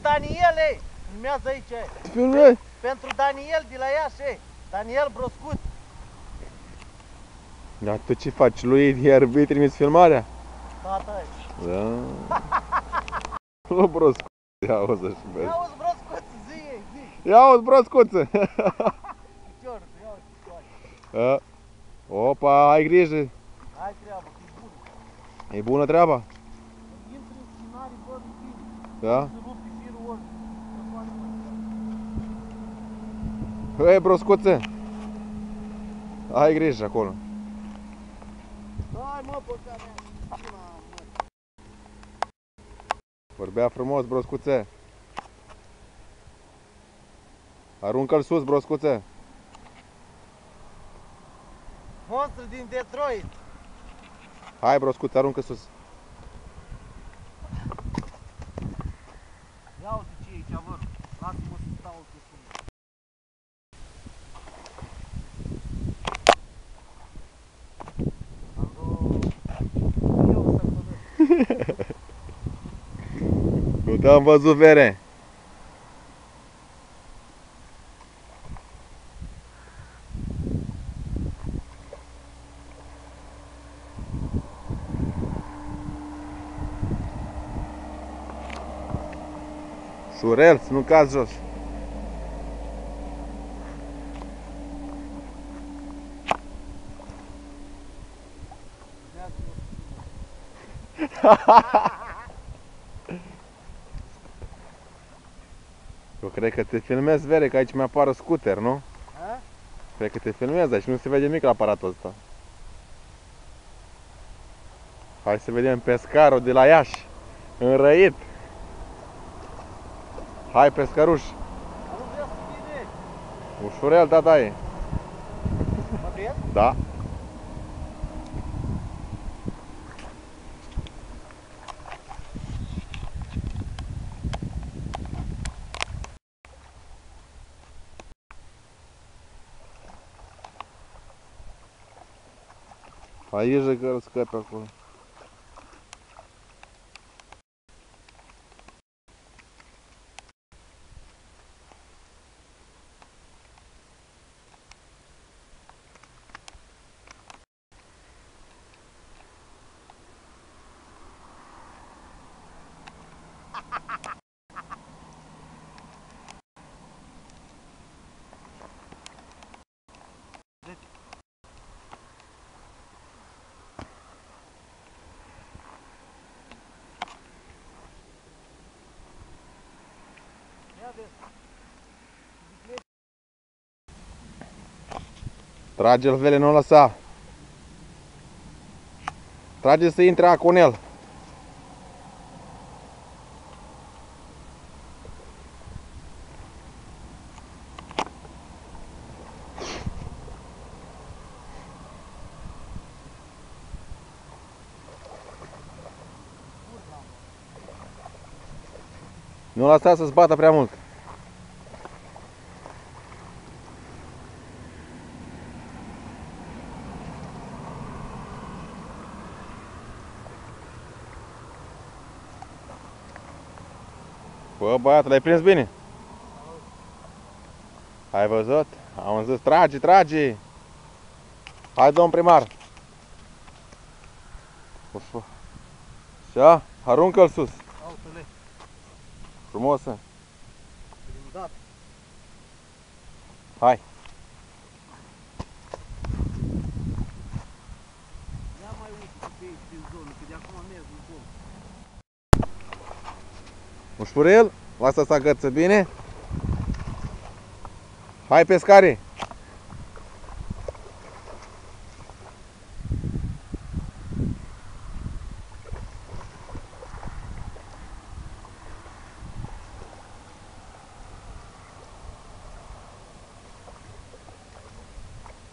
Daniele! Filmează aici. Filmezi? Pentru Daniel de la Iași. Daniel Broscut. Dar tu ce faci? Lui iar vei trimis filmarea? Tata. Da. Lu Broscut. Ia auzi și vezi. Ia uzi Broscut, zi. Ia auzi Broscuță. Piciorul, ia uzi picioare. Opa, ai grijă. Ai treabă, că e bună. E bună treaba? Intri în scenarii, bă, nu bine. Da? Să rupi firul ori. Hei, Broscuță. Ai grijă acolo. Hai mă, băga mea. Vorbea frumos, Broscuță. Aruncă-l sus, Broscuță. Monstru din Detroit. Hai, Broscuță, aruncă sus. Ia uite ce e aici, vă. Lasă-mă să stau pe fund. Eu să mănânc. Nu te-am văzut, vere. Șurel, să nu cazi jos. Eu cred că te filmezi, vere, că aici mi-apară scooter, nu? A? Cred că te filmezi aici, nu se vede nimic la aparatul ăsta. Hai să vedem pescarul de la Iași, înrăit. Hai, pescăruș. Aruncă să bine. Ușurel, da, e. Mă vezi? Da. Ai grijă că îl scapi acolo. Ia vezi. Trage-l, vele, nu lăsa. Trage să intre acolo în el. Nu lăsa să-ți bată prea mult. Bă, băiatul, l-ai prins bine? Ai văzut? Am zis, trage, trage! Hai, domn primar! Așa, aruncă-l sus! Autele. Frumosă! Da. Hai! Ia mai uite pe aici, prin zonă, că de acum merg în zonă. Ușurel, lasă să agăță bine. Hai, pescare!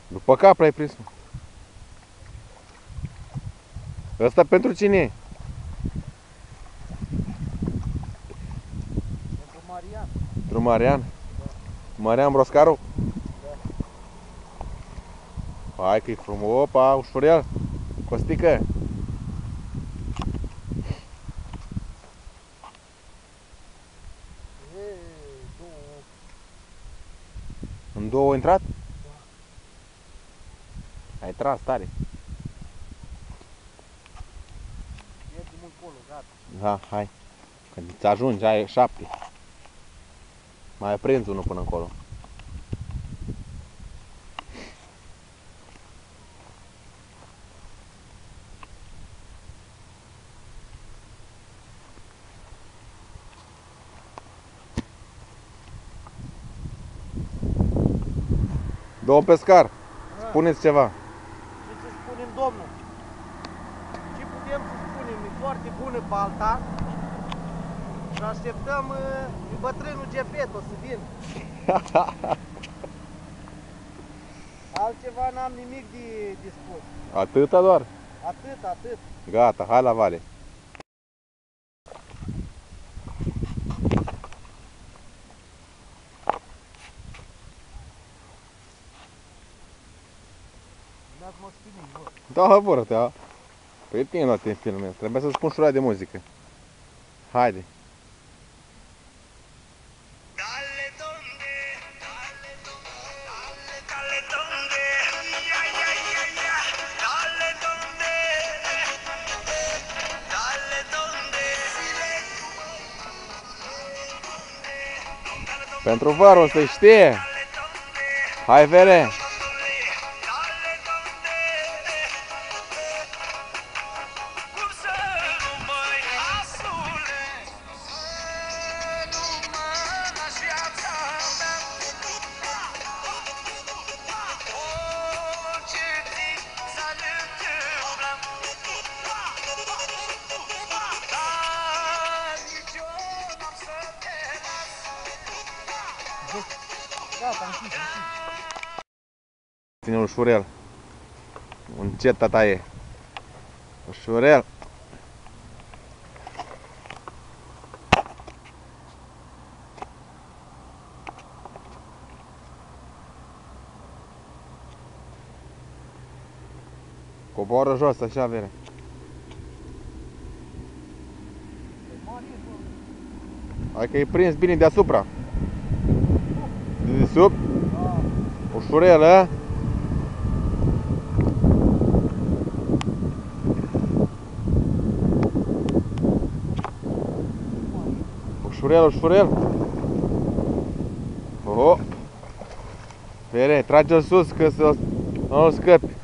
După cap l-ai prins. Ăsta pentru cine e? Pentru Marian. Pentru Marian? Marian Broscaru? Da. Hai că e frumos, opa, ușurel. Costică. intrat? Ai tras tare. Mergem încolo, gata. Da, hai. Când îți ajungi, ai 7. Mai prins unul până încolo. Domn pescar, spuneți ceva. Ce să spunem, domnul? Ce putem să spunem? E foarte bună balta. Și așteptăm bătrânul Gepet, o să vină. Altceva n-am nimic de spus. Atâta doar? Atât. Gata, hai la vale. N-ați mă spune, bă. Da, vor te-a. Păi tine la te filmez. Trebuie să spun șurea de muzică. Haide. Pentru varul să știe. Hai vere. Gata, închis. Ține ușurel. Încet, tataie. Ușurel. Coboară jos, așa, vere. Hai că e prins bine deasupra. De sub. Ușurel, a? Ușurel. Oho. Vere, trage-l sus că să nu scăpi.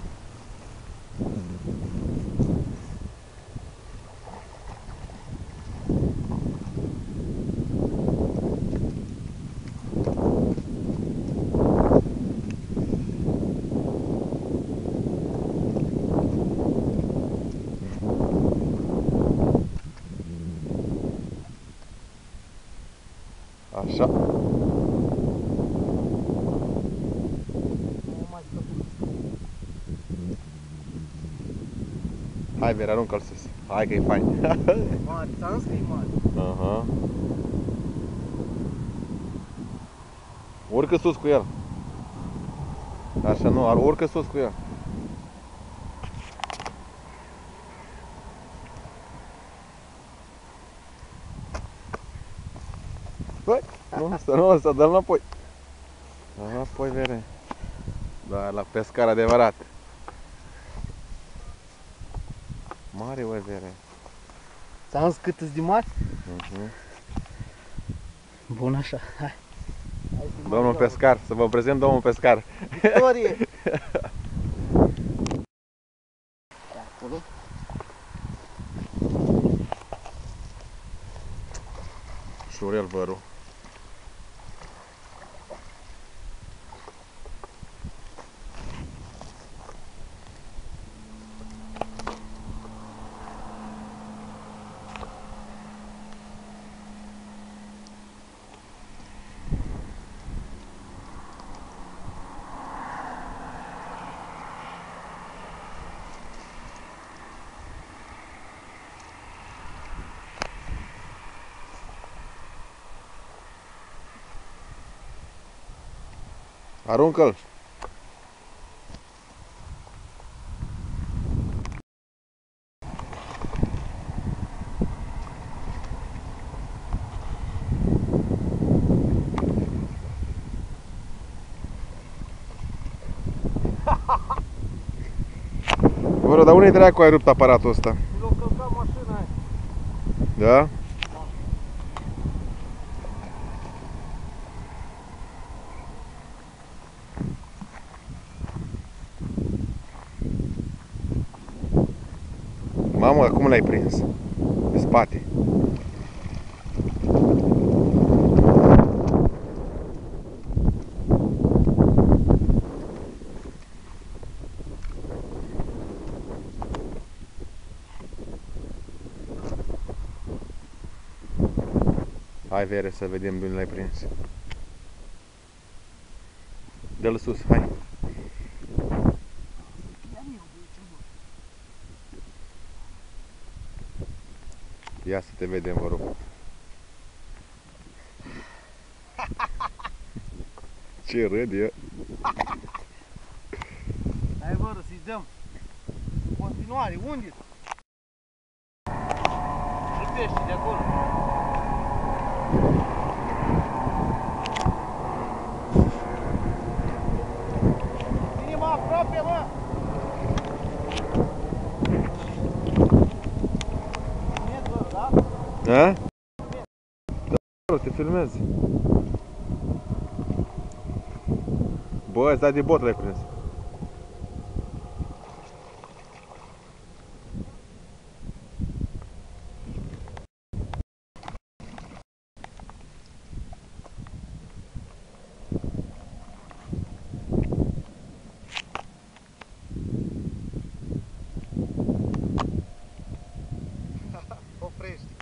Așa. Hai, Vera, aruncă-l sus. Hai că e fain. Mare, ți-am zis că e mare. Aha. Urcă sus cu el. Așa, nu, urcă sus cu el. Băi, nu, să dăm înapoi. Înapoi, Vere. Da, la pescar adevărat. Mare, bă, Vere. Ți-am zis cât-s de mari? Bun așa, hai. Domnul pescar, să vă prezint domnul pescar. Victorie! Acolo. Șurel vărul. Aruncă-l! Adevărat, dar unde dracu ai rupt aparatul ăsta? Mi l-a călcat mașina aia. Da? Mamă, cum l-ai prins? Pe spate. Hai, Vere, să vedem de unde l-ai prins. Dă-l sus, hai. Ia să te vedem, vă rog. Ce râde? Hai, vă, să-i dăm. În continuare, unde? Rupește de acolo. Ține, mă, aproape, mă! Filmezi, vă, da? Da? Da, te filmezi. Bă, îți dai de bot l-ai prins. Oprește.